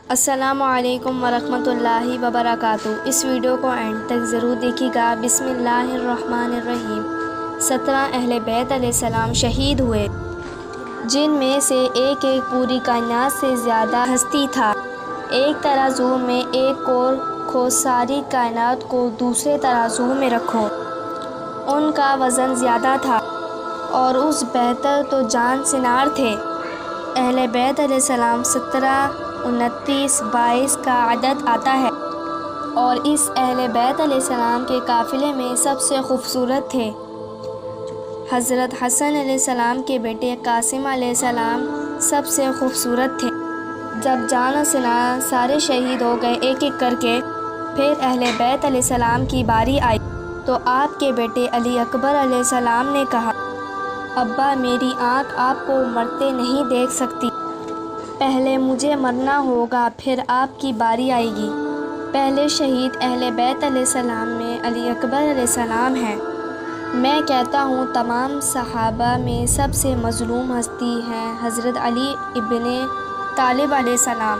السلام علیکم ورحمۃ اللہ وبرکاتہ۔ اس ویڈیو کو اینڈ تک ضرور دیکھیے گا۔ بسم اللہ الرحمن الرحیم۔ 17 اہل بیت علیہ السلام شہید ہوئے، جن میں سے ایک پوری کائنات سے زیادہ ہستی تھا۔ ایک ترازو میں ایک کو رکھو، ساری کائنات کو دوسرے ترازو میں رکھو۔ ان کا وزن زیادہ تھا اور اس بہتر تو جان سنار تھے۔ اہل بیت علیہ السلام 17، 29، 22 کا عدد آتا ہے، اور اس اہل بیت علیہ السلام کے قافلے میں سب سے خوبصورت تھے۔ حضرت حسن علیہ السلام کے بیٹے قاسم علیہ السلام سب سے خوبصورت تھے۔ جب جان سنار سارے شہید ہو گئے ایک ایک کر کے، پھر اہل بیت علیہ السلام کی باری آئی تو آپ کے بیٹے علی اکبر علیہ السلام نے کہا، ابا میری آنکھ آپ کو مرتے نہیں دیکھ سکتی، پہلے مجھے مرنا ہوگا پھر آپ کی باری آئے گی۔ پہلے شہید اہل بیت علیہ السلام میں علی اکبر علیہ السلام ہیں۔ میں کہتا ہوں تمام صحابہ میں سب سے مظلوم ہستی ہیں حضرت علی ابن طالب علیہ السلام۔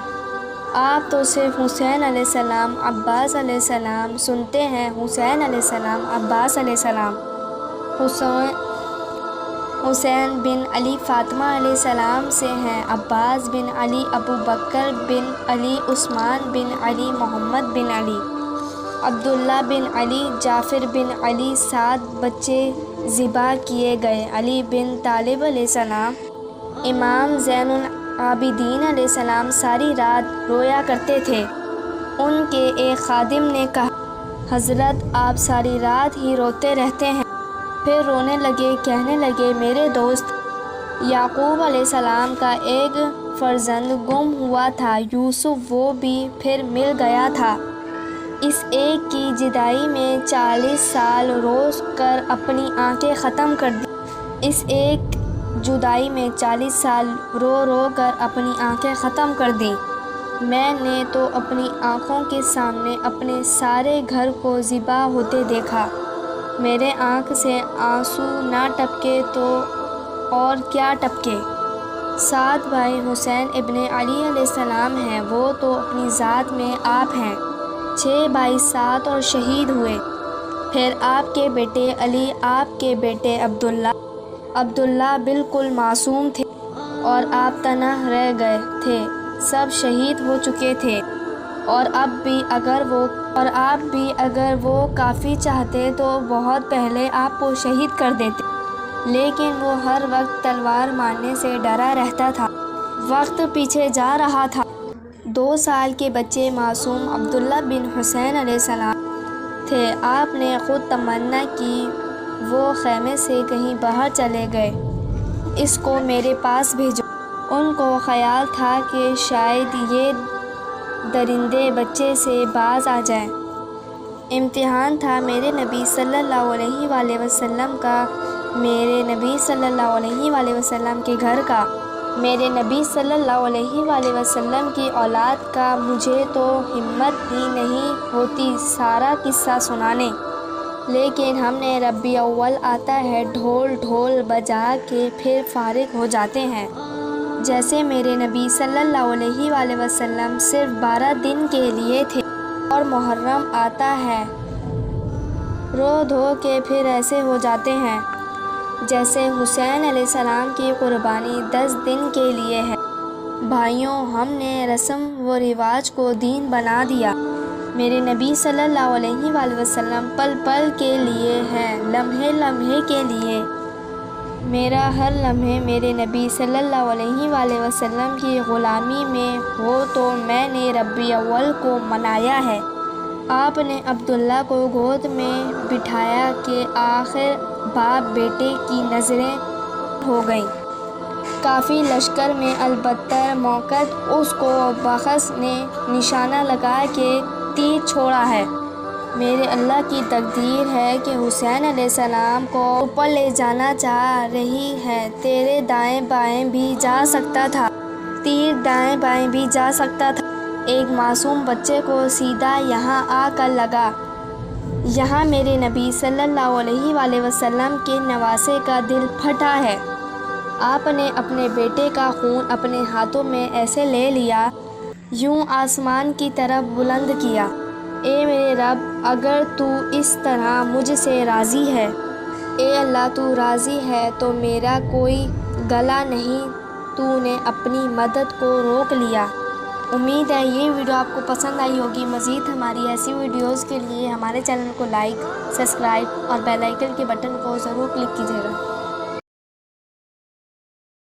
آپ تو صرف حسین علیہ السلام، عباس علیہ السلام سنتے ہیں، حسین علیہ السلام، عباس علیہ السلام۔ حسین بن علی فاطمہ علیہ السلام سے ہیں، عباس بن علی، ابو بکر بن علی، عثمان بن علی، محمد بن علی، عبداللہ بن علی، جعفر بن علی، 7 بچے ذبح کیے گئے۔ علی بن طالب علیہ السلام۔ امام زین العابدین علیہ السلام ساری رات رویا کرتے تھے۔ ان کے ایک خادم نے کہا، حضرت آپ ساری رات ہی روتے رہتے ہیں۔ پھر رونے لگے، کہنے لگے، میرے دوست یعقوب علیہ السلام کا ایک فرزند گم ہوا تھا، یوسف، وہ بھی پھر مل گیا تھا۔ اس ایک کی جدائی میں 40 سال رو کر اپنی آنکھیں ختم کر دیں۔ اس ایک جدائی میں 40 سال رو کر اپنی آنکھیں ختم کر دیں۔ میں نے تو اپنی آنکھوں کے سامنے اپنے سارے گھر کو ذبح ہوتے دیکھا۔ میرے آنکھ سے آنسو نہ ٹپکے تو اور کیا ٹپکے۔ 7 بھائی حسین ابن علی علیہ السلام ہیں، وہ تو اپنی ذات میں آپ ہیں۔ 6 بھائی 7 اور شہید ہوئے۔ پھر آپ کے بیٹے علی، آپ کے بیٹے عبداللہ بالکل معصوم تھے، اور آپ تنہا رہ گئے تھے، سب شہید ہو چکے تھے۔ اور آپ بھی اگر وہ کافی چاہتے تو بہت پہلے آپ کو شہید کر دیتے، لیکن وہ ہر وقت تلوار مارنے سے ڈرا رہتا تھا۔ وقت پیچھے جا رہا تھا۔ 2 سال کے بچے معصوم عبداللہ بن حسین علیہ السلام تھے۔ آپ نے خود تمنا کی وہ خیمے سے کہیں باہر چلے گئے، اس کو میرے پاس بھیجو۔ ان کو خیال تھا کہ شاید یہ درندے بچے سے باز آ جائیں۔ امتحان تھا میرے نبی صلی اللہ علیہ وآلہ وسلم کا، میرے نبی صلی اللہ علیہ وآلہ وسلم کے گھر کا، میرے نبی صلی اللہ علیہ وآلہ وسلم کی اولاد کا۔ مجھے تو ہمت ہی نہیں ہوتی سارا قصہ سنانے، لیکن ہم نے ربیع الاول آتا ہے ڈھول بجا کے پھر فارغ ہو جاتے ہیں۔ جیسے میرے نبی صلی اللہ علیہ وآلہ وسلم صرف 12 دن کے لیے تھے، اور محرم آتا ہے رو دھو کے پھر ایسے ہو جاتے ہیں۔ جیسے حسین علیہ السلام کی قربانی 10 دن کے لیے ہے۔ بھائیوں، ہم نے رسم و رواج کو دین بنا دیا۔ میرے نبی صلی اللہ علیہ وآلہ وسلم پل پل کے لیے ہے، لمحے لمحے کے لیے۔ میرا ہر لمحے میرے نبی صلی اللہ علیہ وآلہ وسلم کی غلامی میں ہو تو میں نے ربیع الاول کو منایا ہے۔ آپ نے عبداللہ کو گود میں بٹھایا کہ آخر باپ بیٹے کی نظریں ہو گئیں۔ کافی لشکر میں البتر موقد اس کو بخس نے نشانہ لگا کے تیر چھوڑا ہے۔ میرے اللہ کی تقدیر ہے کہ حسین علیہ السلام کو اوپر لے جانا چاہ رہی ہے۔ تیرے دائیں بائیں بھی جا سکتا تھا، تیر دائیں بائیں بھی جا سکتا تھا۔ ایک معصوم بچے کو سیدھا یہاں آ کر لگا۔ یہاں میرے نبی صلی اللہ علیہ وآلہ وسلم کے نواسے کا دل پھٹا ہے۔ آپ نے اپنے بیٹے کا خون اپنے ہاتھوں میں ایسے لے لیا یوں آسمان کی طرف بلند کیا۔ اے میرے رب، اگر تو اس طرح مجھ سے راضی ہے، اے اللہ تو راضی ہے تو میرا کوئی گلہ نہیں، تو نے اپنی مدد کو روک لیا۔ امید ہے یہ ویڈیو آپ کو پسند آئی ہوگی۔ مزید ہماری ایسی ویڈیوز کے لیے ہمارے چینل کو لائک، سبسکرائب اور بیل آئیکن کے بٹن کو ضرور کلک کیجیے گا۔